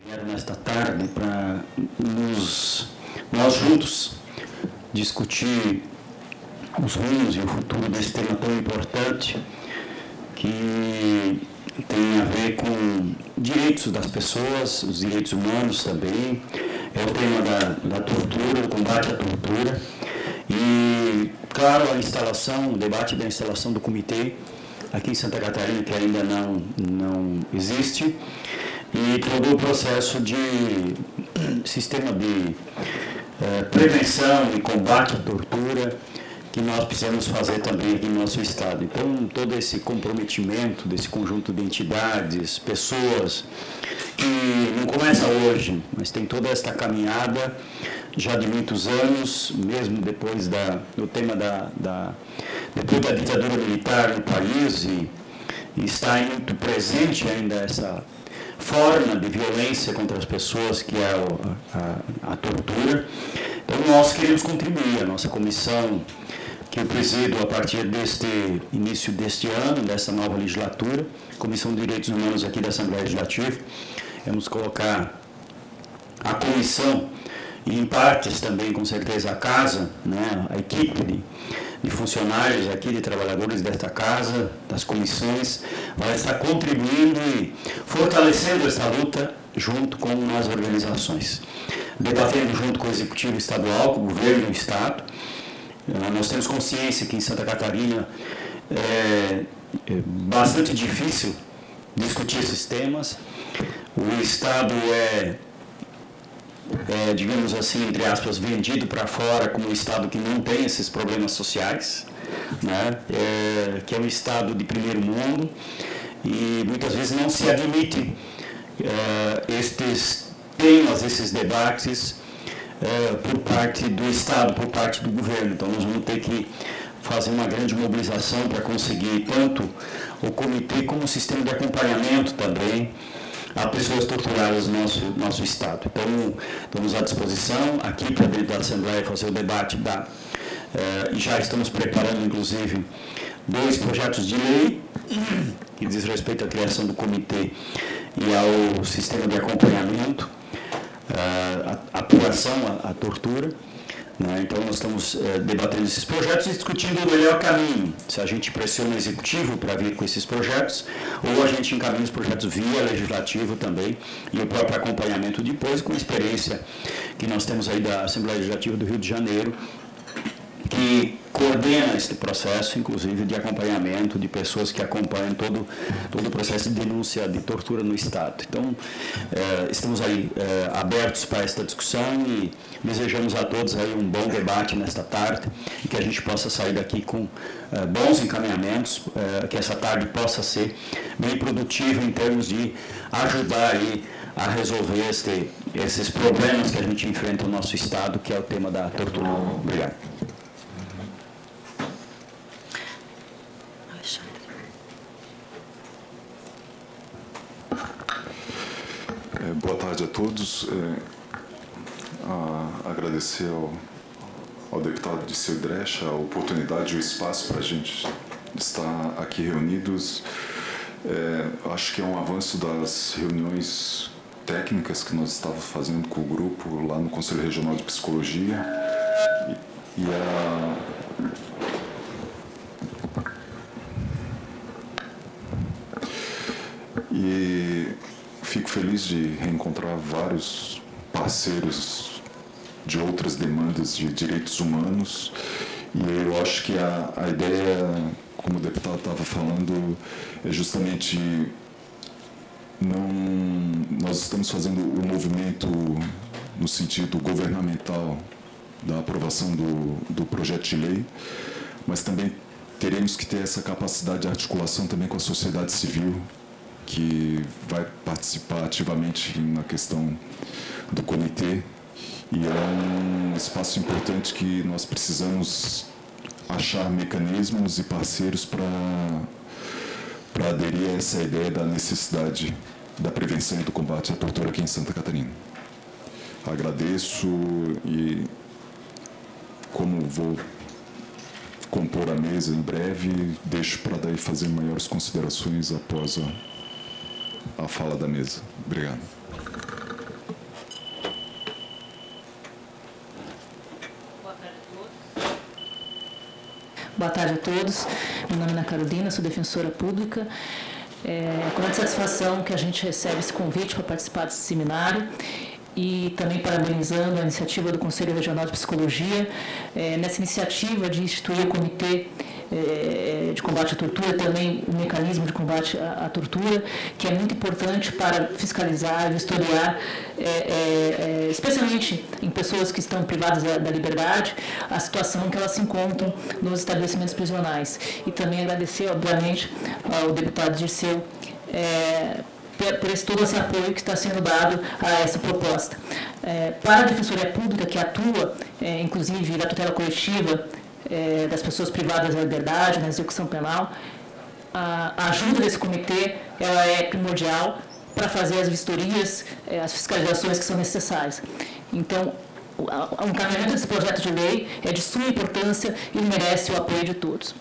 Vieram nesta tarde para nós juntos discutir os rumos e o futuro desse tema tão importante que tem a ver com direitos das pessoas, os direitos humanos também. É o tema da tortura, do combate à tortura e, claro, o debate da instalação do comitê aqui em Santa Catarina, que ainda não existe, e todo o processo de sistema de prevenção e combate à tortura que nós precisamos fazer também aqui no nosso estado. Então, todo esse comprometimento desse conjunto de entidades, pessoas, que não começa hoje, mas tem toda esta caminhada já de muitos anos, mesmo depois do tema depois da ditadura militar no país, e está muito presente ainda essa forma de violência contra as pessoas, que é a tortura. Então, nós queremos contribuir, a nossa comissão, que eu presido a partir deste início deste ano, dessa nova legislatura, Comissão de Direitos Humanos aqui da Assembleia Legislativa. Vamos colocar a comissão, e em partes também, com certeza, a casa, né, a equipe de funcionários aqui, de trabalhadores desta casa, das comissões, vai estar contribuindo e fortalecendo essa luta junto com as organizações. Debatendo junto com o Executivo Estadual, com o Governo do Estado. Nós temos consciência que em Santa Catarina é bastante difícil discutir esses temas. O Estado digamos assim, entre aspas, vendido para fora como um Estado que não tem esses problemas sociais, né? Que é um Estado de primeiro mundo, e muitas vezes não se admite estes temas, esses debates por parte do Estado, por parte do governo. Então, nós vamos ter que fazer uma grande mobilização para conseguir tanto o comitê como o sistema de acompanhamento também a pessoas torturadas no nosso Estado. Então, estamos à disposição aqui para dentro da Assembleia fazer o debate e já estamos preparando, inclusive, 2 projetos de lei que diz respeito à criação do comitê e ao sistema de acompanhamento, a apuração à tortura. Né? Então, nós estamos debatendo esses projetos e discutindo o melhor caminho. Se a gente pressiona o Executivo para vir com esses projetos, ou a gente encaminha os projetos via Legislativo também, e o próprio acompanhamento depois, com a experiência que nós temos aí da Assembleia Legislativa do Rio de Janeiro, que coordena este processo, inclusive de acompanhamento de pessoas que acompanham todo o processo de denúncia de tortura no Estado. Então, estamos aí abertos para esta discussão e desejamos a todos aí um bom debate nesta tarde e que a gente possa sair daqui com bons encaminhamentos, que essa tarde possa ser bem produtiva em termos de ajudar aí a resolver esses problemas que a gente enfrenta no nosso Estado, que é o tema da tortura. Obrigado. Boa tarde a todos. Agradecer ao deputado Diceu Dresch a oportunidade e o espaço para a gente estar aqui reunidos. Acho que é um avanço das reuniões técnicas que nós estávamos fazendo com o grupo lá no Conselho Regional de Psicologia. E fico feliz de reencontrar vários parceiros de outras demandas de direitos humanos, e eu acho que a ideia, como o deputado estava falando, é justamente nós estamos fazendo o movimento no sentido governamental da aprovação do projeto de lei, mas também teremos que ter essa capacidade de articulação também com a sociedade civil, que vai participar ativamente na questão do comitê, e é um espaço importante que nós precisamos achar mecanismos e parceiros para aderir a essa ideia da necessidade da prevenção e do combate à tortura aqui em Santa Catarina. Agradeço e, como vou compor a mesa em breve, deixo para daí fazer maiores considerações após a fala da mesa. Obrigado. Boa tarde a todos. Meu nome é Ana Carolina, sou defensora pública. Com muita satisfação que a gente recebe esse convite para participar desse seminário e também parabenizando a iniciativa do Conselho Regional de Psicologia, nessa iniciativa de instituir o Comitê de Combate à Tortura, também o mecanismo de combate à tortura, que é muito importante para fiscalizar, vistoriar, especialmente em pessoas que estão privadas da liberdade, a situação em que elas se encontram nos estabelecimentos prisionais. E também agradecer, obviamente, ao deputado Dirceu, por todo esse apoio que está sendo dado a essa proposta. Para a Defensoria Pública, que atua, inclusive, na tutela coletiva das pessoas privadas da liberdade, na execução penal, a ajuda desse comitê ela é primordial para fazer as vistorias, as fiscalizações que são necessárias. Então, o encaminhamento desse projeto de lei é de suma importância e merece o apoio de todos.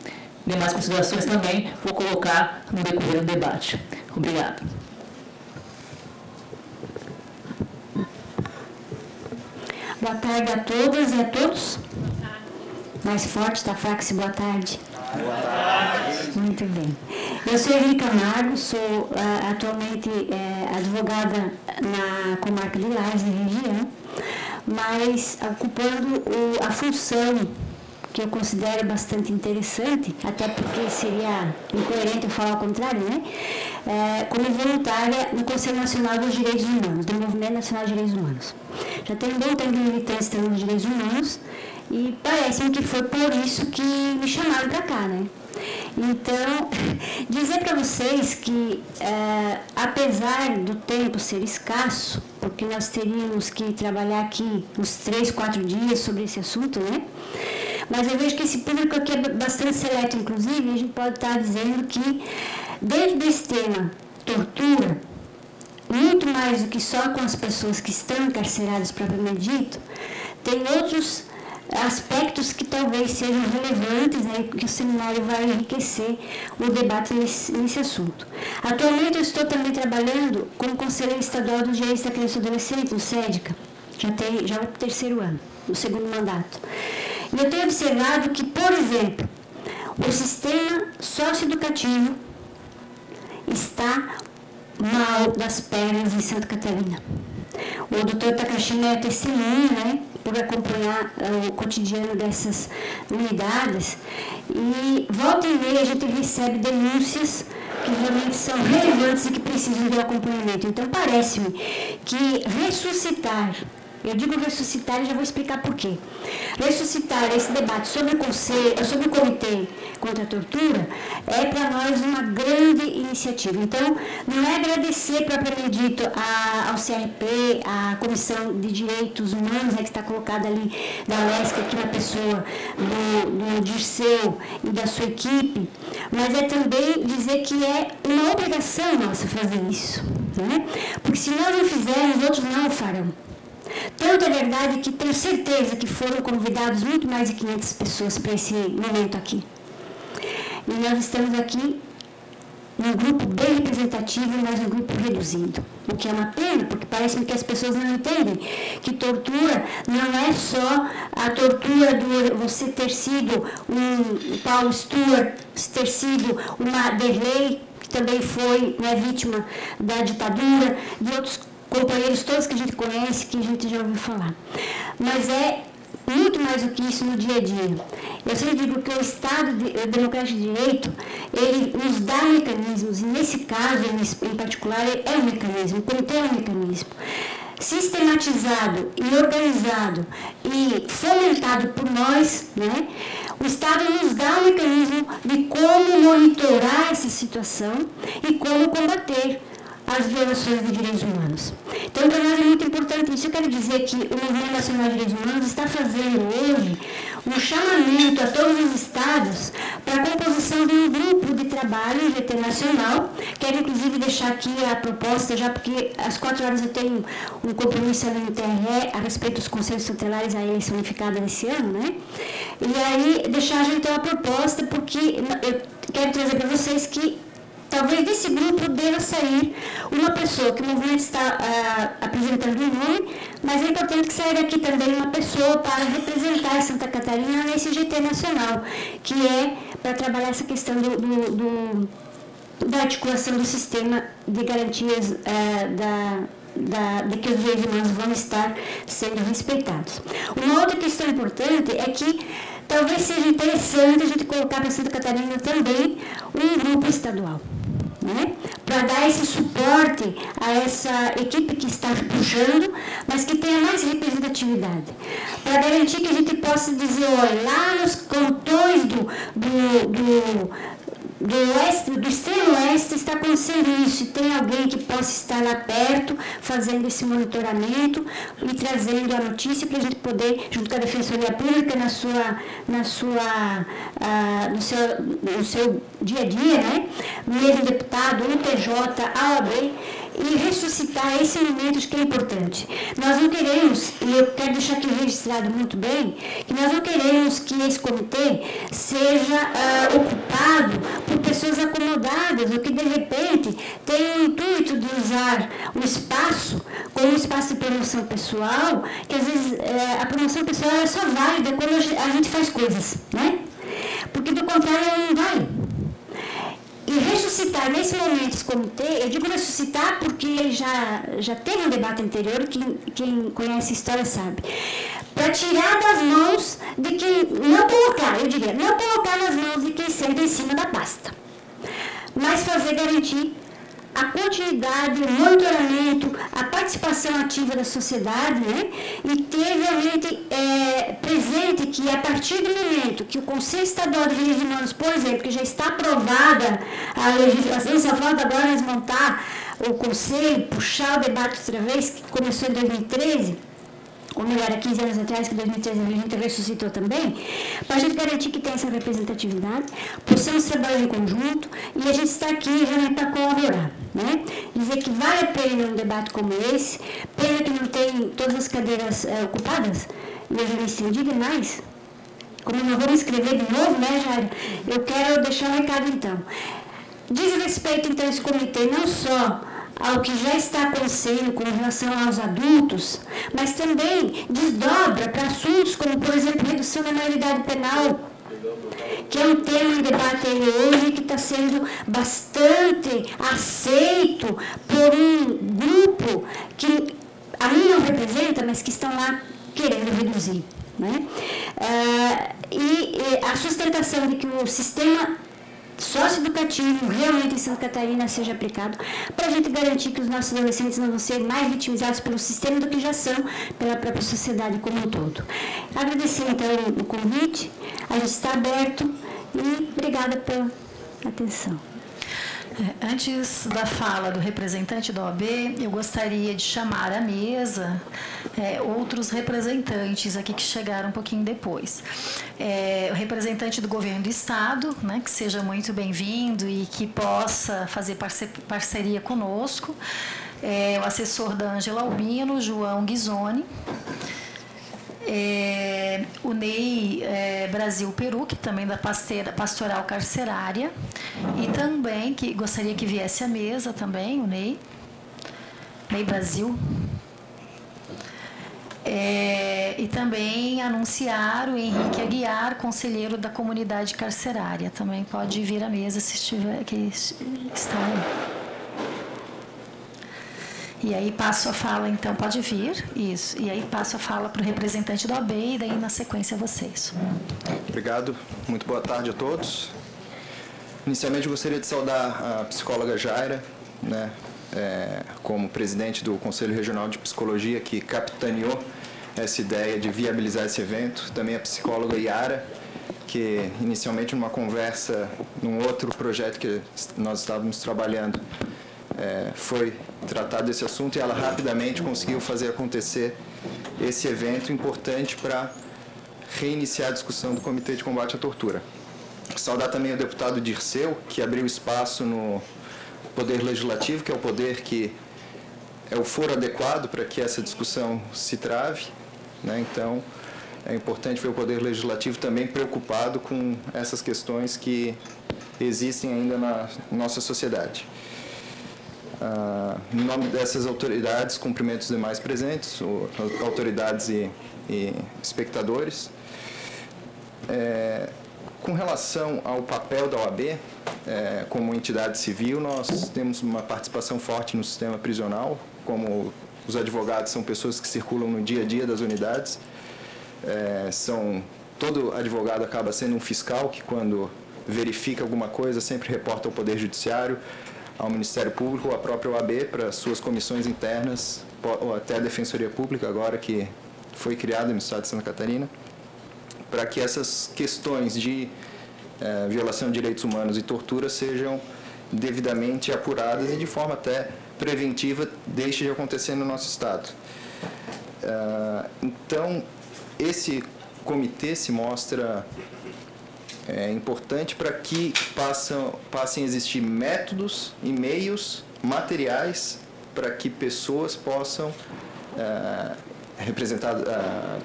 Demais considerações também vou colocar no decorrer do debate. Obrigada. Boa tarde a todas e a todos. Mais forte, está fraco esse boa tarde. Boa tarde. Muito bem. Eu sou Henrique Camargo, sou atualmente advogada na comarca de Lages, região, mas ocupando a função que eu considero bastante interessante, até porque seria incoerente eu falar ao contrário, né? Como voluntária no Conselho Nacional dos Direitos Humanos, do Movimento Nacional de Direitos Humanos. Já tenho um bom tempo de militância também nos direitos humanos e parece que foi por isso que me chamaram para cá, né? Então, dizer para vocês que, apesar do tempo ser escasso, porque nós teríamos que trabalhar aqui uns 3, 4 dias sobre esse assunto, né? Mas eu vejo que esse público aqui é bastante seleto, inclusive, e a gente pode estar dizendo que, dentro desse tema, tortura, muito mais do que só com as pessoas que estão encarceradas, propriamente dito, tem outros aspectos que talvez sejam relevantes, né, que o seminário vai enriquecer o debate nesse assunto. Atualmente eu estou também trabalhando como conselheira estadual dos direitos da criança e do adolescente, no SEDCA, já é o 3º ano, no 2º mandato. E eu tenho observado que, por exemplo, o sistema socioeducativo está mal das pernas em Santa Catarina. O doutor Takashima é testemunha, né, por acompanhar o cotidiano dessas unidades, e volta e meia a gente recebe denúncias que realmente são relevantes e que precisam de um acompanhamento. Então, parece-me que ressuscitar, eu digo ressuscitar e já vou explicar por quê. Ressuscitar esse debate sobre o Comitê contra a Tortura é para nós uma grande iniciativa. Então, não é agradecer propriamente dito ao CRP, à Comissão de Direitos Humanos, que está colocada ali da UESC, aqui na pessoa do Dirceu e da sua equipe, mas é também dizer que é uma obrigação nossa fazer isso, né? Porque se nós não fizermos, outros não o farão. Tanto é verdade que tenho certeza que foram convidados muito mais de 500 pessoas para esse momento aqui. E nós estamos aqui num grupo bem representativo, mas um grupo reduzido. O que é uma pena, porque parece-me que as pessoas não entendem que tortura não é só a tortura de você ter sido um Paulo Stuart, ter sido uma Derlei, que também foi, né, vítima da ditadura, de outros companheiros todos que a gente conhece, que a gente já ouviu falar. Mas é muito mais do que isso no dia a dia. Eu sempre digo que o Estado Democrático de Direito, ele nos dá mecanismos, e nesse caso, em particular, é um mecanismo, o comitê é um mecanismo, sistematizado e organizado e fomentado por nós, né? O Estado nos dá um mecanismo de como monitorar essa situação e como combater as violações de direitos humanos. Então, para nós é muito importante isso. Eu quero dizer que o Movimento Nacional de Direitos Humanos está fazendo hoje um chamamento a todos os estados para a composição de um grupo de trabalho GT nacional. Quero, inclusive, deixar aqui a proposta, já porque às 4 horas eu tenho um compromisso ali no TRE a respeito dos conselhos tutelares, a eleição unificada desse ano, né? E aí, deixar já então a proposta, porque eu quero trazer para vocês que talvez desse grupo deva sair uma pessoa que o movimento está apresentando um nome, Mas é importante que saia daqui também uma pessoa para representar Santa Catarina nesse GT nacional, que é para trabalhar essa questão da articulação do sistema de garantias de que os direitos humanos vão estar sendo respeitados. Uma outra questão importante é que talvez seja interessante a gente colocar para Santa Catarina também um grupo estadual, né? Para dar esse suporte a essa equipe que está puxando, mas que tenha mais representatividade. Para garantir que a gente possa dizer, olha, lá nos cantões do extremo oeste está acontecendo isso, e tem alguém que possa estar lá perto, fazendo esse monitoramento e trazendo a notícia para a gente poder, junto com a Defensoria Pública, no seu dia a dia, né? Mesmo deputado, o PJ, a OAB, e ressuscitar esse momento que é importante. Nós não queremos, e eu quero deixar aqui registrado muito bem, que nós não queremos que esse comitê seja ocupado por pessoas acomodadas, ou que de repente tem o intuito de usar o espaço como um espaço de promoção pessoal, que às vezes a promoção pessoal é só válida quando a gente faz coisas, né? Porque do contrário ela não vai. E ressuscitar nesse momento esse comitê, eu digo ressuscitar porque já teve um debate anterior, quem conhece a história sabe, para tirar das mãos de quem, não colocar nas mãos de quem senta em cima da pasta, mas garantir a continuidade, o monitoramento, a participação ativa da sociedade, né? E ter realmente presente que a partir do momento que o Conselho Estadual de Direitos Humanos, por exemplo, que já está aprovada a legislação, só falta agora desmontar o Conselho, puxar o debate outra vez, que começou em 2013, ou melhor, há 15 anos atrás, que em 2013 a gente ressuscitou também, para a gente garantir que tem essa representatividade, possamos trabalhar em conjunto, e a gente está aqui realmente para colaborar, né? Dizer que vale a pena um debate como esse, pena que não tem todas as cadeiras ocupadas, e eu já me estendi demais, como não vou me inscrever de novo, né, Jair? Eu quero deixar um recado, então. Diz respeito, então, esse comitê, não só ao que já está acontecendo com relação aos adultos, mas também desdobra para assuntos como, por exemplo, redução da maioridade penal, que é um tema em debate aí hoje que está sendo bastante aceito por um grupo que a mim não representa, mas que estão lá querendo reduzir, né? E a sustentação de que o sistema socioeducativo realmente em Santa Catarina seja aplicado, para a gente garantir que os nossos adolescentes não vão ser mais vitimizados pelo sistema do que já são pela própria sociedade como um todo. Agradecer então o convite, a gente está aberto e obrigada pela atenção. Antes da fala do representante da OAB, eu gostaria de chamar à mesa outros representantes aqui que chegaram um pouquinho depois. O representante do Governo do Estado, né, que seja muito bem-vindo e que possa fazer parceria conosco. O assessor da Ângela Albino, João Ghisoni. O Ney Brasil Peru, que também da Pastoral Carcerária, e também, que gostaria que viesse à mesa também, o Ney Brasil. E também anunciar o Henrique Aguiar, conselheiro da comunidade carcerária. Também pode vir à mesa se estiver, que está aí. E aí passo a fala, então, pode vir, isso. E aí passo a fala para o representante da OAB e daí, na sequência, vocês. Obrigado. Muito boa tarde a todos. Inicialmente, gostaria de saudar a psicóloga Jaira, né, como presidente do Conselho Regional de Psicologia, que capitaneou essa ideia de viabilizar esse evento. Também a psicóloga Yara, que inicialmente numa conversa, num outro projeto que nós estávamos trabalhando, foi tratado desse assunto e ela rapidamente conseguiu fazer acontecer esse evento importante para reiniciar a discussão do Comitê de Combate à Tortura. Saudar também o deputado Dirceu, que abriu espaço no Poder Legislativo, que é o poder que é o foro adequado para que essa discussão se trave, né? Então, é importante ver o Poder Legislativo também preocupado com essas questões que existem ainda na nossa sociedade. em nome dessas autoridades, cumprimento os demais presentes, autoridades e espectadores. Com relação ao papel da OAB, como entidade civil, nós temos uma participação forte no sistema prisional, como os advogados são pessoas que circulam no dia a dia das unidades. Todo advogado acaba sendo um fiscal que, quando verifica alguma coisa, sempre reporta ao Poder Judiciário, ao Ministério Público ou à própria OAB para suas comissões internas, ou até a Defensoria Pública, agora que foi criada no estado de Santa Catarina, para que essas questões de violação de direitos humanos e tortura sejam devidamente apuradas e de forma até preventiva deixe de acontecer no nosso estado. Então, esse comitê se mostra importante para que passem a existir métodos e meios materiais para que pessoas possam,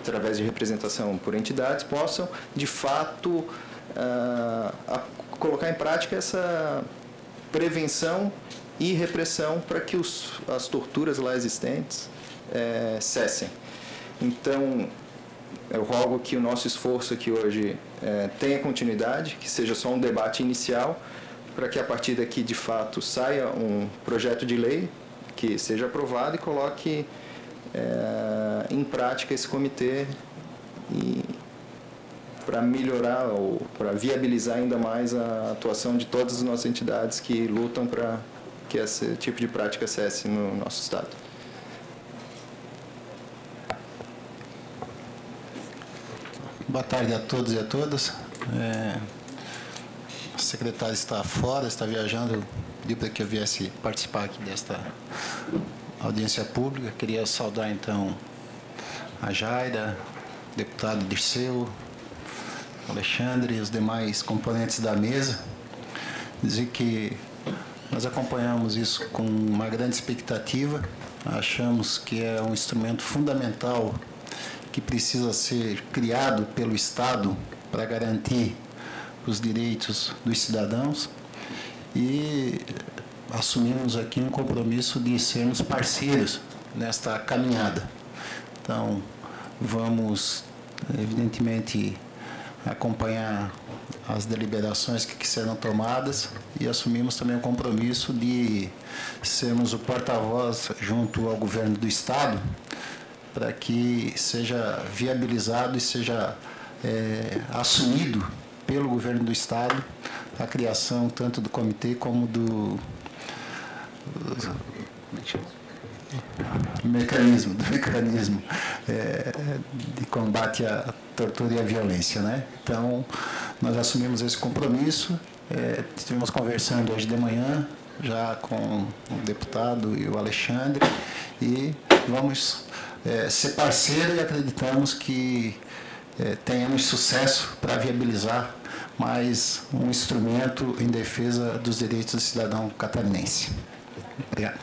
através de representação por entidades, possam, de fato, colocar em prática essa prevenção e repressão para que as torturas lá existentes cessem. Então, eu rogo que o nosso esforço aqui hoje tenha continuidade, que seja só um debate inicial, para que a partir daqui, de fato, saia um projeto de lei que seja aprovado e coloque em prática esse comitê para melhorar ou para viabilizar ainda mais a atuação de todas as nossas entidades que lutam para que esse tipo de prática cesse no nosso estado. Boa tarde a todos e a todas. O secretário está fora, está viajando, pediu para que eu viesse participar aqui desta audiência pública. Queria saudar, então, a Jaira, o deputado Dirceu, Alexandre e os demais componentes da mesa. Dizer que nós acompanhamos isso com uma grande expectativa, achamos que é um instrumento fundamental que precisa ser criado pelo Estado para garantir os direitos dos cidadãos e assumimos aqui um compromisso de sermos parceiros nesta caminhada. Então, vamos, evidentemente, acompanhar as deliberações que serão tomadas e assumimos também o compromisso de sermos o porta-voz junto ao governo do Estado para que seja viabilizado e seja assumido pelo governo do Estado a criação tanto do comitê como do mecanismo de combate à tortura e à violência, né? Então, nós assumimos esse compromisso, estivemos conversando hoje de manhã já com o deputado e o Alexandre e vamos ser parceiro e acreditamos que tenhamos sucesso para viabilizar mais um instrumento em defesa dos direitos do cidadão catarinense. Obrigado.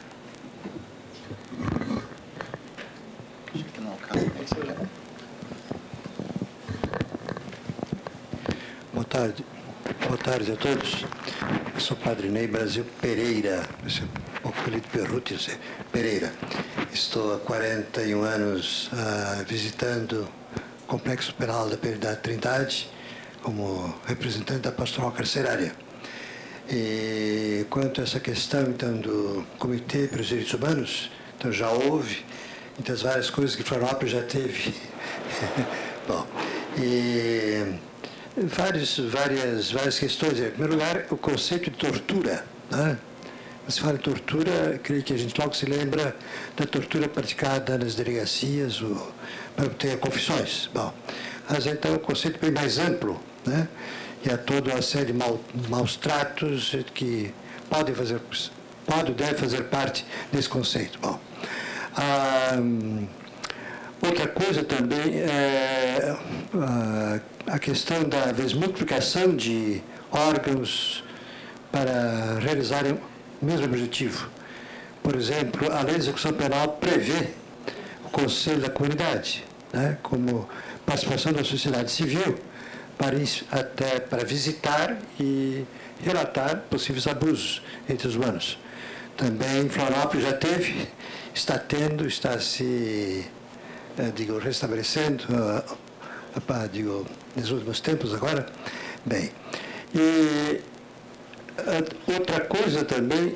Boa tarde a todos. Eu sou o Padre Ney Brasil Pereira, o apelido Perruti, Pereira. Estou há 41 anos visitando o Complexo Penal da Piedade Trindade como representante da pastoral carcerária. E quanto a essa questão, então, do Comitê para os Direitos Humanos, então já houve, entre as várias coisas que Florianópolis já teve. Bom, e várias questões. Em primeiro lugar, o conceito de tortura, né? Quando se fala em tortura, creio que a gente logo se lembra da tortura praticada nas delegacias para obter confissões. Bom, mas então o conceito é bem mais amplo, né? E há toda uma série de maus tratos que devem fazer parte desse conceito. Bom, outra coisa também é a questão da multiplicação de órgãos para realizarem o mesmo objetivo. Por exemplo, a lei de execução penal prevê o Conselho da Comunidade, né, como participação da sociedade civil para visitar e relatar possíveis abusos entre os humanos. Também Florianópolis já teve, está tendo, está se, restabelecendo, nos últimos tempos agora. Bem, e outra coisa também,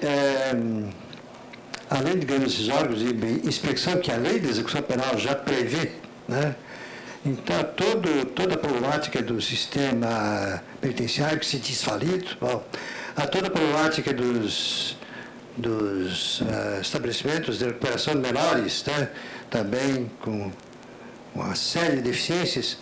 além de esses órgãos de inspeção que a lei de execução penal já prevê, né? Então, toda a problemática do sistema penitenciário que se diz falido, a toda a problemática dos estabelecimentos de recuperação de menores, né? Também com uma série de deficiências,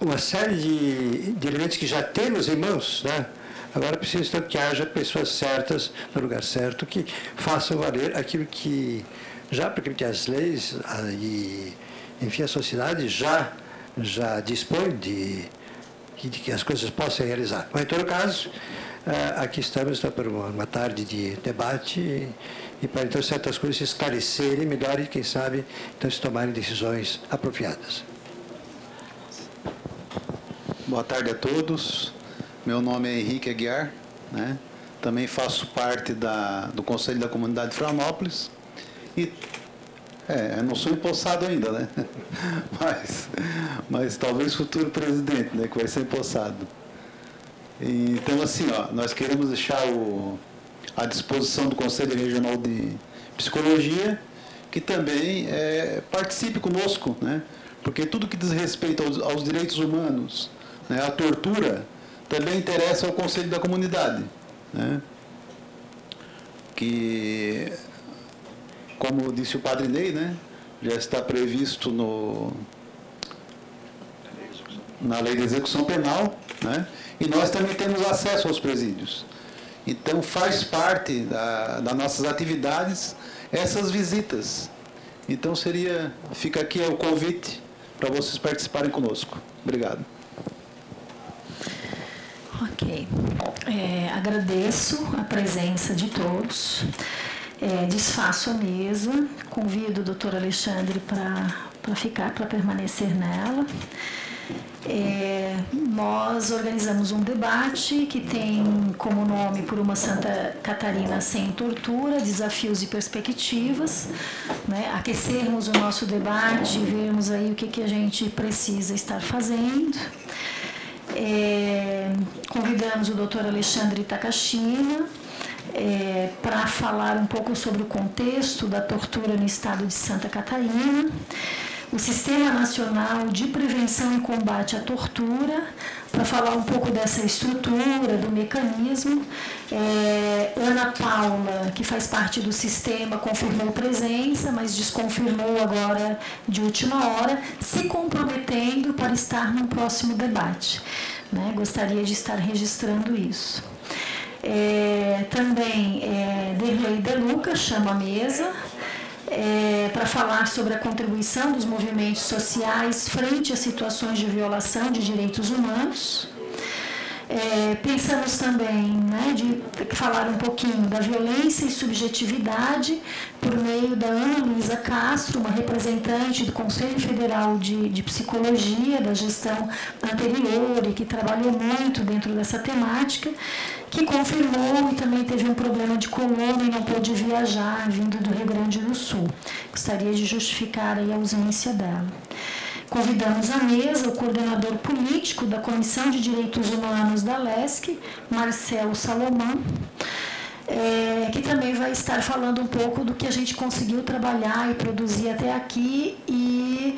uma série de elementos que já temos em mãos, né? Agora precisa então que haja pessoas certas no lugar certo que façam valer aquilo que já, porque as leis e, enfim, a sociedade já dispõe de que as coisas possam realizar. Mas, em todo caso, aqui estamos para uma tarde de debate e para, então, certas coisas se esclarecerem melhor e, quem sabe, então, se tomarem decisões apropriadas. Boa tarde a todos. Meu nome é Henrique Aguiar, né? Também faço parte do Conselho da Comunidade de Florianópolis. E não sou empossado ainda, né? Mas talvez futuro presidente, né? Que vai ser empossado. Então, assim, nós queremos deixar à disposição do Conselho Regional de Psicologia que também participe conosco, né? Porque tudo que diz respeito aos direitos humanos, né, a tortura, também interessa ao Conselho da Comunidade, né? Que, como disse o Padre Ney, né, já está previsto na Lei de Execução Penal, né? E nós também temos acesso aos presídios. Então, faz parte das nossas atividades essas visitas. Então, fica aqui o convite para vocês participarem conosco. Obrigado. Ok. Agradeço a presença de todos. Desfaço a mesa. Convido o doutor Alexandre para permanecer nela. Nós organizamos um debate que tem como nome Por uma Santa Catarina Sem Tortura, Desafios e Perspectivas, né? Aquecermos o nosso debate, vermos aí o que a gente precisa estar fazendo. Convidamos o doutor Alexandre Takashima para falar um pouco sobre o contexto da tortura no estado de Santa Catarina, o Sistema Nacional de Prevenção e Combate à Tortura, para falar um pouco dessa estrutura, do mecanismo. Ana Paula, que faz parte do sistema, confirmou presença, mas desconfirmou agora de última hora, se comprometendo para estar no próximo debate, né? Gostaria de estar registrando isso. Também Derlei De Luca chama a mesa para falar sobre a contribuição dos movimentos sociais frente a situações de violação de direitos humanos. Pensamos também, né, de falar um pouquinho da violência e subjetividade por meio da Ana Luísa Castro, uma representante do Conselho Federal de Psicologia, da gestão anterior e que trabalhou muito dentro dessa temática, que confirmou e também teve um problema de coluna e não pôde viajar vindo do Rio Grande do Sul. Gostaria de justificar aí a ausência dela. Convidamos à mesa o coordenador político da Comissão de Direitos Humanos da LESC, Marcelo Salomão, que também vai estar falando um pouco do que a gente conseguiu trabalhar e produzir até aqui e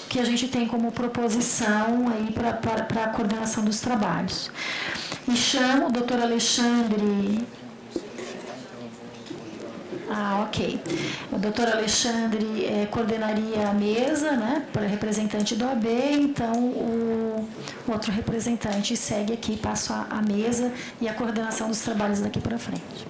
que a gente tem como proposição aí para a coordenação dos trabalhos. E chamo o doutor Alexandre... ok. O doutor Alexandre coordenaria a mesa, né, para representante do AB, então o outro representante segue aqui, passo a mesa e a coordenação dos trabalhos daqui para frente.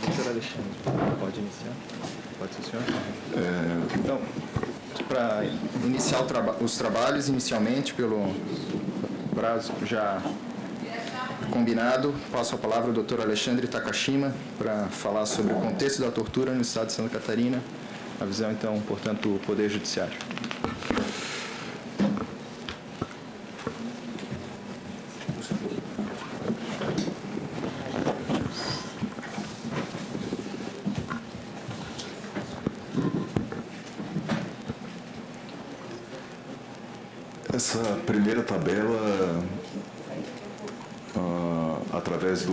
Doutor Alexandre, pode iniciar? Pode ser o senhor? Então, para iniciar os trabalhos, inicialmente, pelo prazo já combinado, passo a palavra ao doutor Alexandre Takashima para falar sobre o contexto da tortura no estado de Santa Catarina a visão, então, portanto, do Poder Judiciário. Essa primeira tabela, através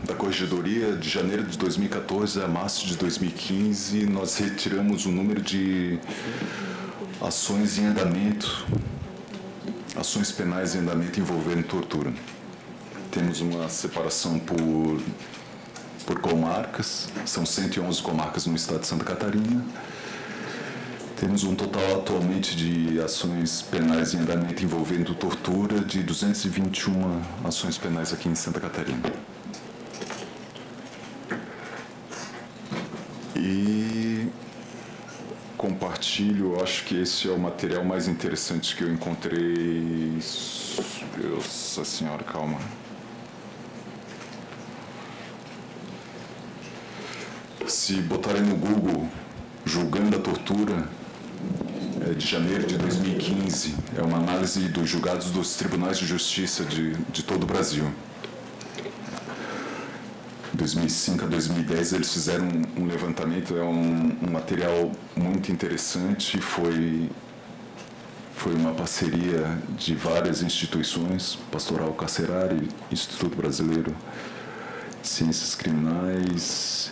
da corregedoria de janeiro de 2014 a março de 2015, nós retiramos o número de ações em andamento, ações penais em andamento envolvendo tortura. Temos uma separação por comarcas, são 111 comarcas no estado de Santa Catarina. Temos um total atualmente de ações penais em andamento envolvendo tortura de 221 ações penais aqui em Santa Catarina. E compartilho, acho que esse é o material mais interessante que eu encontrei. Nossa Senhora, calma. Se botarem no Google julgando a tortura, de janeiro de 2015, é uma análise dos julgados dos tribunais de justiça de todo o Brasil. De 2005 a 2010 eles fizeram um levantamento, é um material muito interessante, foi uma parceria de várias instituições, Pastoral Carcerário, Instituto Brasileiro de Ciências Criminais,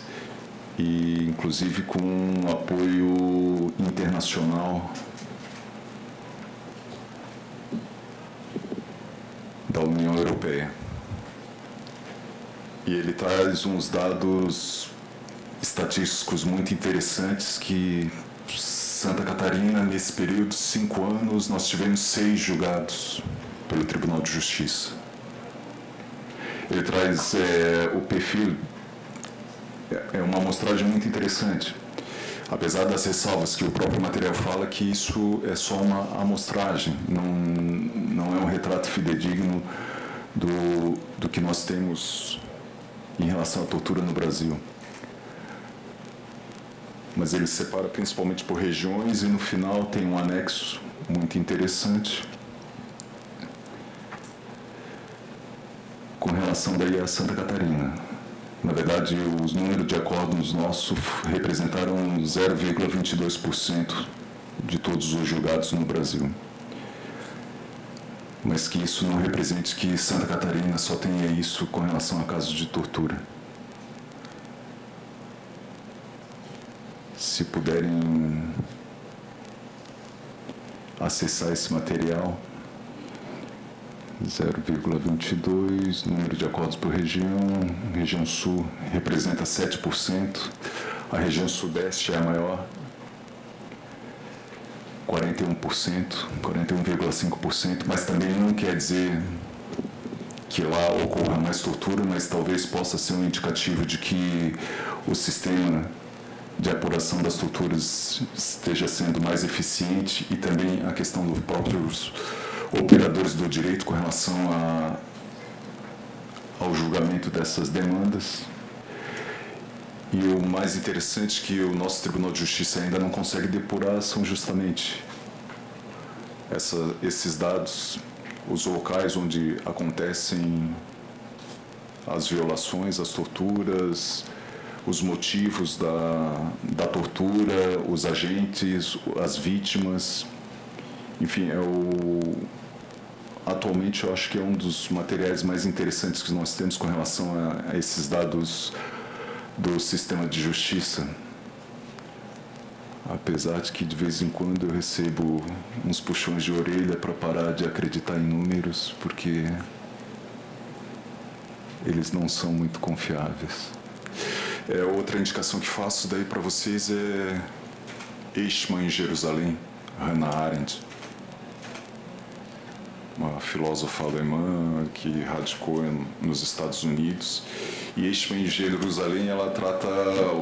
e inclusive com um apoio internacional da União Europeia. E ele traz uns dados estatísticos muito interessantes que Santa Catarina, nesse período de 5 anos, nós tivemos 6 julgados pelo Tribunal de Justiça. Ele traz o perfil. É uma amostragem muito interessante, apesar das ressalvas que o próprio material fala que isso é só uma amostragem, não é um retrato fidedigno do que nós temos em relação à tortura no Brasil. Mas ele separa principalmente por regiões e no final tem um anexo muito interessante com relação daí a Santa Catarina. Na verdade, os números de acordos nossos representaram 0,22% de todos os julgados no Brasil. Mas que isso não represente que Santa Catarina só tenha isso com relação a casos de tortura. Se puderem acessar esse material, 0,22, número de acordos por região, região sul representa 7%, a região sudeste é a maior, 41%, 41,5%, mas também não quer dizer que lá ocorra mais tortura, mas talvez possa ser um indicativo de que o sistema de apuração das torturas esteja sendo mais eficiente e também a questão dos próprios operadores do direito com relação ao julgamento dessas demandas. E o mais interessante que o nosso Tribunal de Justiça ainda não consegue depurar são justamente esses dados, os locais onde acontecem as violações, as torturas, os motivos da tortura, os agentes, as vítimas. Enfim, atualmente eu acho que é um dos materiais mais interessantes que nós temos com relação a esses dados do sistema de justiça. Apesar de que de vez em quando eu recebo uns puxões de orelha para parar de acreditar em números, porque eles não são muito confiáveis. Outra indicação que faço daí para vocês é Eichmann em Jerusalém, Hannah Arendt, uma filósofa alemã que radicou nos Estados Unidos. E Eichmann em Jerusalém, ela trata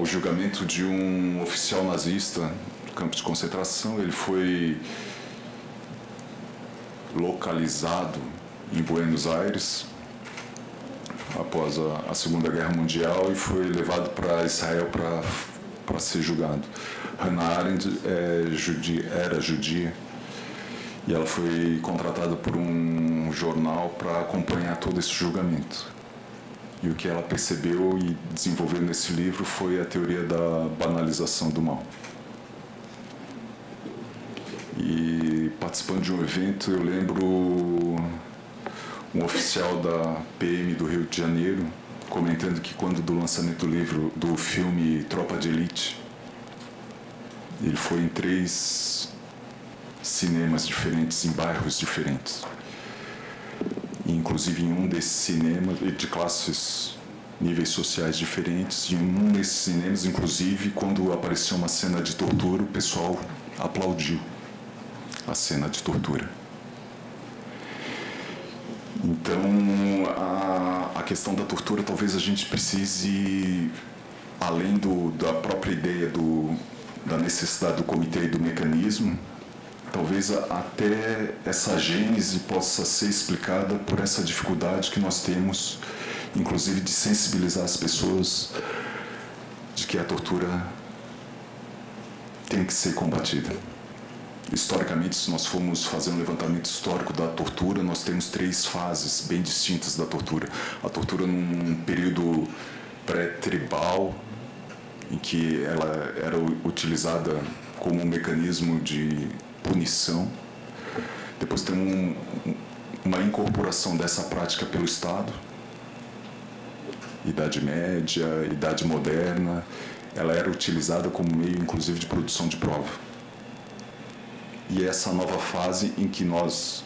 o julgamento de um oficial nazista no campo de concentração. Ele foi localizado em Buenos Aires após a Segunda Guerra Mundial e foi levado para Israel para para ser julgado. Hannah Arendt era judia e ela foi contratada por um jornal para acompanhar todo esse julgamento. E o que ela percebeu e desenvolveu nesse livro foi a teoria da banalização do mal. E participando de um evento, eu lembro um oficial da PM do Rio de Janeiro comentando que quando do lançamento do filme Tropa de Elite, ele foi em 3 cinemas diferentes, em bairros diferentes. E, inclusive em um desses cinemas, de classes, níveis sociais diferentes, e em um desses cinemas, inclusive, quando apareceu uma cena de tortura, o pessoal aplaudiu a cena de tortura. Então, a questão da tortura, talvez a gente precise, além da própria ideia da necessidade do comitê e do mecanismo, talvez até essa gênese possa ser explicada por essa dificuldade que nós temos, inclusive de sensibilizar as pessoas de que a tortura tem que ser combatida. Historicamente, se nós formos fazer um levantamento histórico da tortura, nós temos 3 fases bem distintas da tortura. A tortura num período pré-tribal, em que ela era utilizada como um mecanismo de punição. Depois tem uma incorporação dessa prática pelo Estado. Idade Média, Idade Moderna, ela era utilizada como meio, inclusive, de produção de prova. E essa nova fase em que nós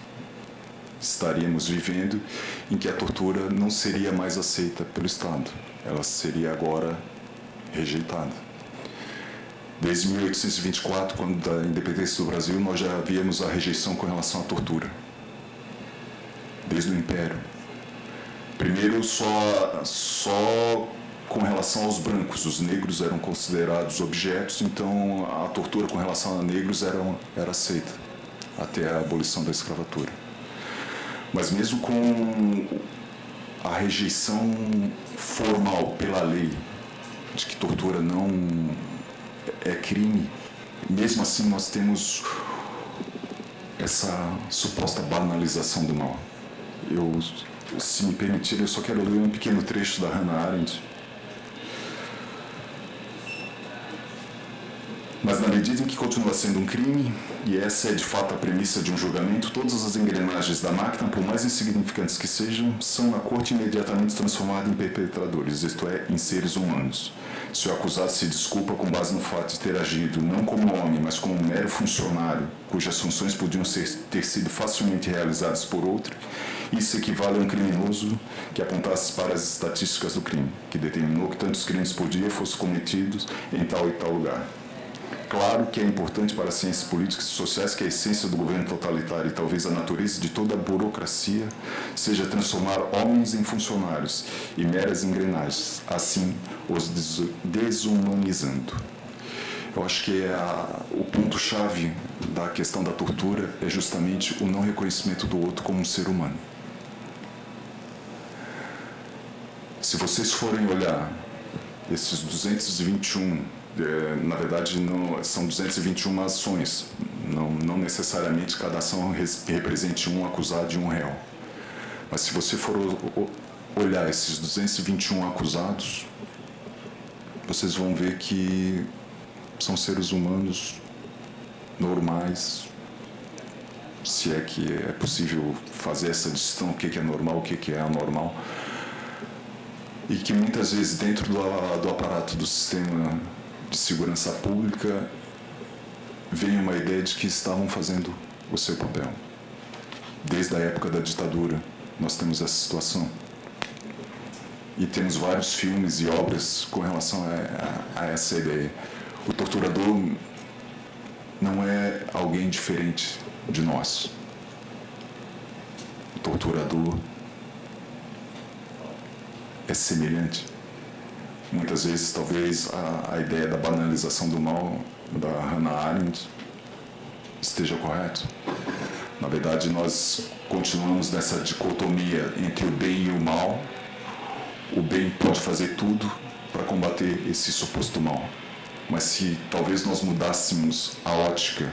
estaríamos vivendo, em que a tortura não seria mais aceita pelo Estado, ela seria agora rejeitada. Desde 1824, quando da independência do Brasil, nós já víamos a rejeição com relação à tortura. Desde o Império. Primeiro só com relação aos brancos, os negros eram considerados objetos, então a tortura com relação a negros era aceita, até a abolição da escravatura. Mas mesmo com a rejeição formal pela lei, de que tortura não é crime, mesmo assim nós temos essa suposta banalização do mal. Se me permitir, eu só quero ler um pequeno trecho da Hannah Arendt. Mas na medida em que continua sendo um crime, e essa é de fato a premissa de um julgamento, todas as engrenagens da máquina, por mais insignificantes que sejam, são na corte imediatamente transformadas em perpetradores, isto é, em seres humanos. Se o acusado se desculpa com base no fato de ter agido não como homem, mas como um mero funcionário, cujas funções podiam ter sido facilmente realizadas por outro, isso equivale a um criminoso que apontasse para as estatísticas do crime, que determinou que tantos crimes por dia fossem cometidos em tal e tal lugar. Claro que é importante para as ciências políticas e sociais que a essência do governo totalitário e talvez a natureza de toda a burocracia seja transformar homens em funcionários e meras engrenagens, assim os desumanizando. Eu acho que o ponto-chave da questão da tortura é justamente o não reconhecimento do outro como um ser humano. Se vocês forem olhar esses 221, na verdade são 221 ações, não necessariamente cada ação represente um acusado e um réu. Mas se você for olhar esses 221 acusados, vocês vão ver que são seres humanos normais, se é que é possível fazer essa distinção, o que é normal, o que é anormal, e que muitas vezes dentro do aparato do sistema de segurança pública vem uma ideia de que estavam fazendo o seu papel. Desde a época da ditadura nós temos essa situação. E temos vários filmes e obras com relação a essa ideia. O torturador não é alguém diferente de nós. O torturador é semelhante. Muitas vezes, talvez, a ideia da banalização do mal da Hannah Arendt esteja correta. Na verdade, nós continuamos nessa dicotomia entre o bem e o mal. O bem pode fazer tudo para combater esse suposto mal. Mas se talvez nós mudássemos a ótica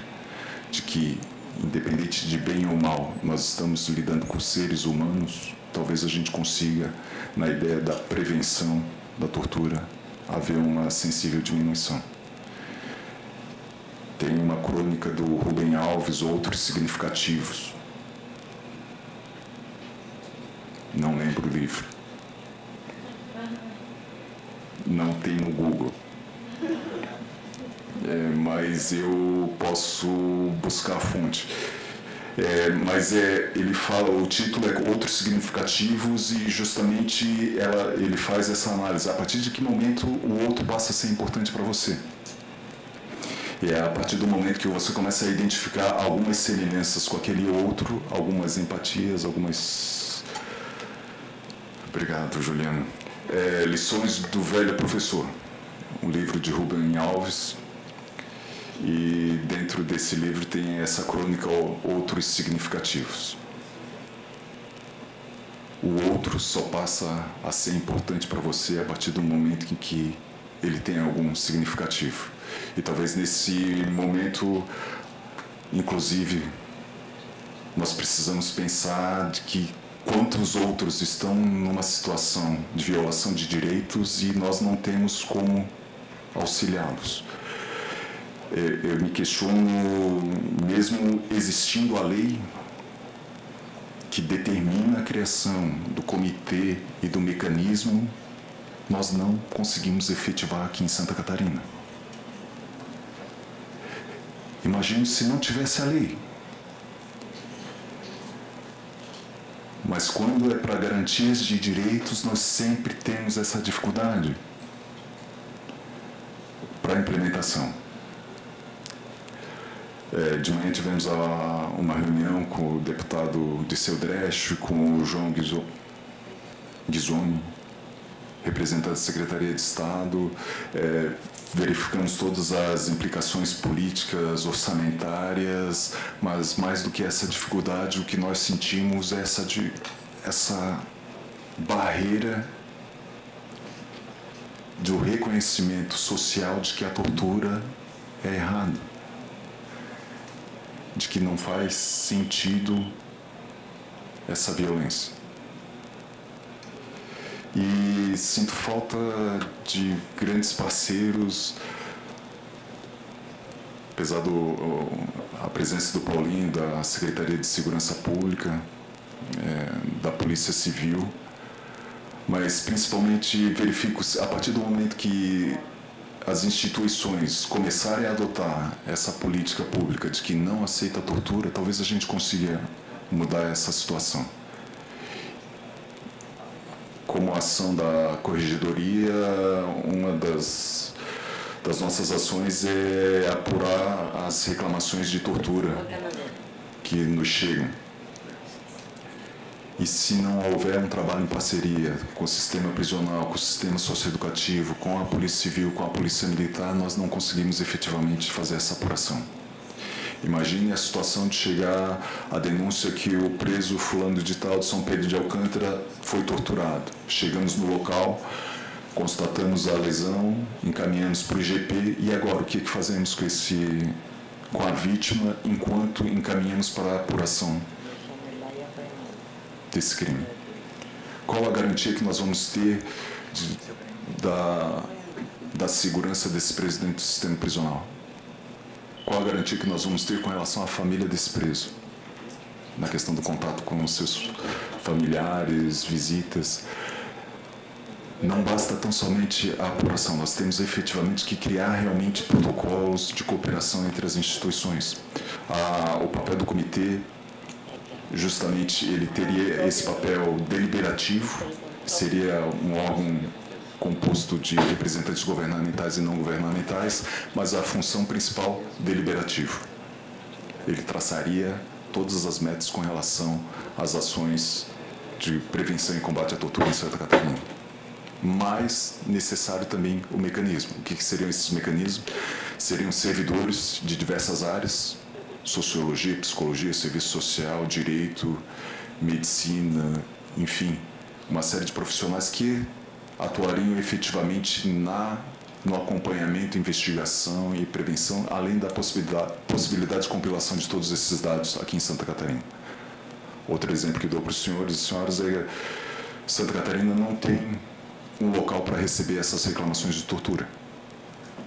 de que, independente de bem ou mal, nós estamos lidando com seres humanos, talvez a gente consiga, na ideia da prevenção da tortura, haver uma sensível diminuição. Tem uma crônica do Rubem Alves, Outros Significativos. Não lembro o livro. Não tem no Google. Mas eu posso buscar a fonte. Ele fala, o título é Outros Significativos, e justamente ele faz essa análise. A partir de que momento o outro passa a ser importante para você? E é a partir do momento que você começa a identificar algumas semelhanças com aquele outro, algumas empatias, algumas... Obrigado, Juliana. Lições do Velho Professor, um livro de Rubem Alves. E dentro desse livro tem essa crônica, Outros Significativos. O outro só passa a ser importante para você a partir do momento em que ele tem algum significativo. E talvez nesse momento, inclusive, nós precisamos pensar de que quantos outros estão numa situação de violação de direitos e nós não temos como auxiliá-los. Eu me questiono, mesmo existindo a lei que determina a criação do comitê e do mecanismo, nós não conseguimos efetivar aqui em Santa Catarina. Imagino se não tivesse a lei. Mas quando é para garantias de direitos, nós sempre temos essa dificuldade para a implementação. De manhã tivemos uma reunião com o deputado Dirceu Dresch, com o João Ghisoni, representante da Secretaria de Estado. Verificamos todas as implicações políticas, orçamentárias, mas mais do que essa dificuldade, o que nós sentimos é essa barreira do reconhecimento social de que a tortura é errada, de que não faz sentido essa violência. E sinto falta de grandes parceiros, apesar da presença do Paulinho, da Secretaria de Segurança Pública, da Polícia Civil, mas principalmente verifico, a partir do momento que as instituições começarem a adotar essa política pública de que não aceita a tortura, talvez a gente consiga mudar essa situação. Como ação da Corregedoria, uma das nossas ações é apurar as reclamações de tortura que nos chegam. E se não houver um trabalho em parceria com o sistema prisional, com o sistema socioeducativo, com a Polícia Civil, com a Polícia Militar, nós não conseguimos efetivamente fazer essa apuração. Imagine a situação de chegar a denúncia que o preso fulano de tal de São Pedro de Alcântara foi torturado. Chegamos no local, constatamos a lesão, encaminhamos para o IGP, e agora o que fazemos com a vítima enquanto encaminhamos para a apuração desse crime? Qual a garantia que nós vamos ter da segurança desse preso dentro do sistema prisional? Qual a garantia que nós vamos ter com relação à família desse preso? Na questão do contato com os seus familiares, visitas. Não basta tão somente a apuração, nós temos efetivamente que criar realmente protocolos de cooperação entre as instituições. O papel do comitê, justamente, ele teria esse papel deliberativo, seria um órgão composto de representantes governamentais e não governamentais, mas a função principal, deliberativa. Ele traçaria todas as metas com relação às ações de prevenção e combate à tortura em Santa Catarina. Mas necessário também o mecanismo. O que seriam esses mecanismos? Seriam servidores de diversas áreas: sociologia, psicologia, serviço social, direito, medicina, enfim, uma série de profissionais que atuariam efetivamente na no acompanhamento, investigação e prevenção, além da possibilidade de compilação de todos esses dados aqui em Santa Catarina. Outro exemplo que dou para os senhores e senhoras é que Santa Catarina não tem um local para receber essas reclamações de tortura.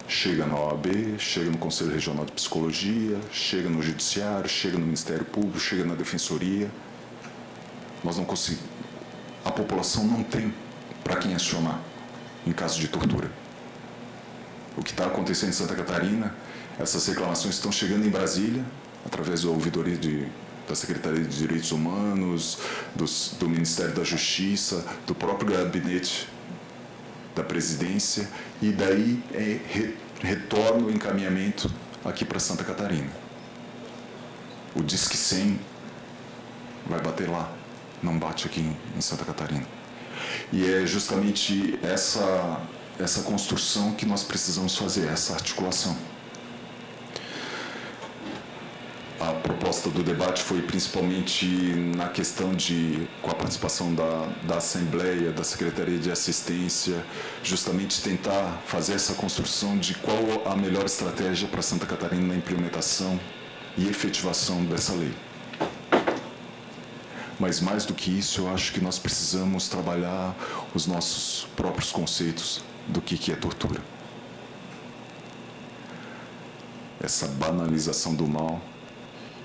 Chega na OAB, chega no Conselho Regional de Psicologia, chega no Judiciário, chega no Ministério Público, chega na Defensoria. Nós não conseguimos. A população não tem para quem acionar em caso de tortura. O que está acontecendo em Santa Catarina, essas reclamações estão chegando em Brasília, através da ouvidoria da Secretaria de Direitos Humanos, do Ministério da Justiça, do próprio gabinete da presidência, e daí retorna o encaminhamento aqui para Santa Catarina. O Disque 100 vai bater lá, não bate aqui em Santa Catarina. E é justamente essa construção que nós precisamos fazer, essa articulação. A proposta do debate foi principalmente na questão com a participação da Assembleia, da Secretaria de Assistência, justamente tentar fazer essa construção de qual a melhor estratégia para Santa Catarina na implementação e efetivação dessa lei. Mas mais do que isso, eu acho que nós precisamos trabalhar os nossos próprios conceitos do que é tortura. Essa banalização do mal,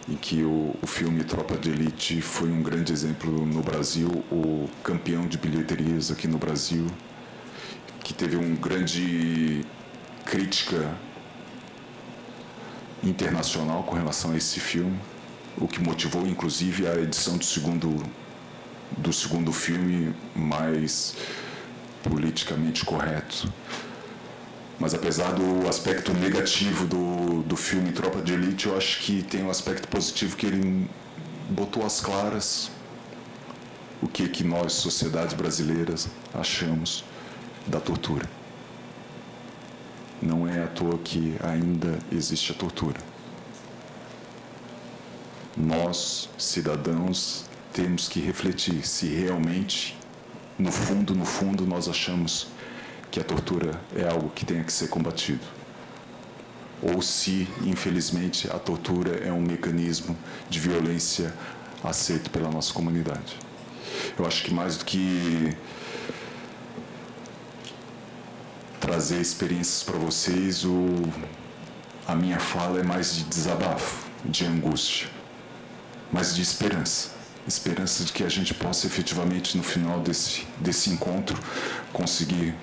em que o filme Tropa de Elite foi um grande exemplo no Brasil, o campeão de bilheterias aqui no Brasil, que teve uma grande crítica internacional com relação a esse filme, o que motivou inclusive a edição do segundo filme mais politicamente correto. Mas apesar do aspecto negativo do filme Tropa de Elite, eu acho que tem um aspecto positivo, que ele botou às claras o que nós, sociedades brasileiras, achamos da tortura. Não é à toa que ainda existe a tortura. Nós, cidadãos, temos que refletir se realmente, no fundo, nós achamos que a tortura é algo que tenha que ser combatido. Ou se, infelizmente, a tortura é um mecanismo de violência aceito pela nossa comunidade. Eu acho que mais do que trazer experiências para vocês, a minha fala é mais de desabafo, de angústia, mas de esperança. Esperança de que a gente possa efetivamente, no final desse encontro, conseguir,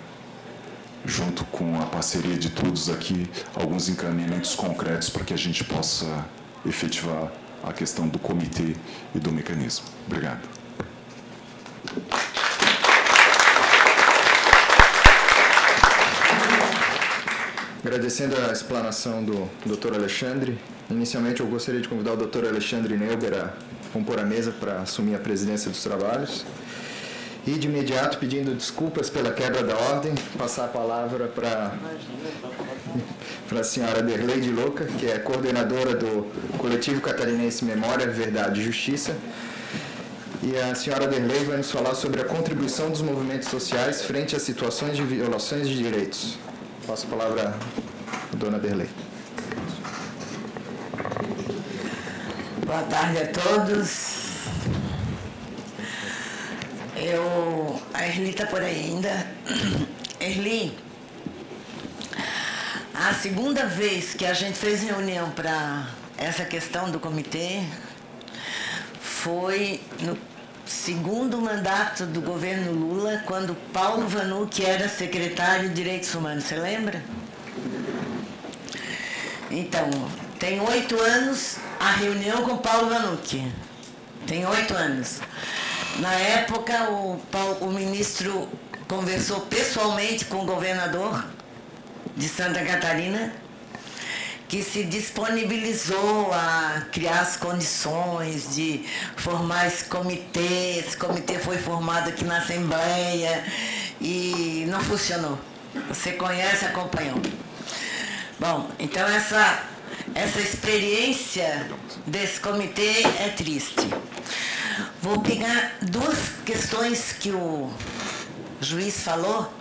junto com a parceria de todos aqui, alguns encaminhamentos concretos para que a gente possa efetivar a questão do comitê e do mecanismo. Obrigado. Agradecendo a explanação do Dr. Alexandre, inicialmente eu gostaria de convidar o Dr. Alexandre Neuber a compor a mesa para assumir a presidência dos trabalhos. E, de imediato, pedindo desculpas pela quebra da ordem, passar a palavra para a senhora Derlei de Louca, que é coordenadora do Coletivo Catarinense Memória, Verdade e Justiça. E a senhora Derlei vai nos falar sobre a contribuição dos movimentos sociais frente às situações de violações de direitos. Passo a palavra à dona Derlei. Boa tarde a todos. A Erli está por aí ainda. Erli, a segunda vez que a gente fez reunião para essa questão do comitê foi no segundo mandato do governo Lula, quando Paulo Vanucchi era secretário de Direitos Humanos. Você lembra? Então, tem 8 anos a reunião com Paulo Vanucchi. Tem 8 anos. Na época, o ministro conversou pessoalmente com o governador de Santa Catarina, que se disponibilizou a criar as condições de formar esse comitê. Esse comitê foi formado aqui na Assembleia e não funcionou. Você conhece, acompanhou. Bom, então essa experiência desse comitê é triste. Vou pegar 2 questões que o juiz falou.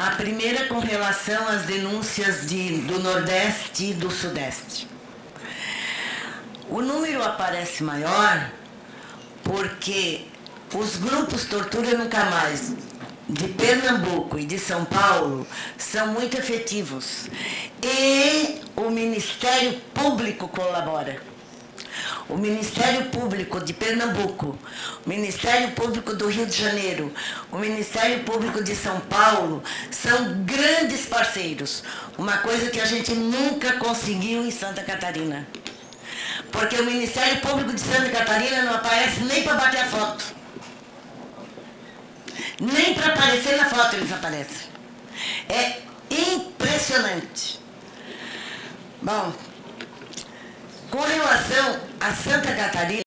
A primeira com relação às denúncias do Nordeste e do Sudeste. O número aparece maior porque os grupos Tortura Nunca Mais de Pernambuco e de São Paulo são muito efetivos e o Ministério Público colabora. O Ministério Público de Pernambuco, o Ministério Público do Rio de Janeiro, o Ministério Público de São Paulo são grandes parceiros. Uma coisa que a gente nunca conseguiu em Santa Catarina. Porque o Ministério Público de Santa Catarina não aparece nem para bater a foto. Nem para aparecer na foto eles aparecem. É impressionante. Bom, com relação a Santa Catarina,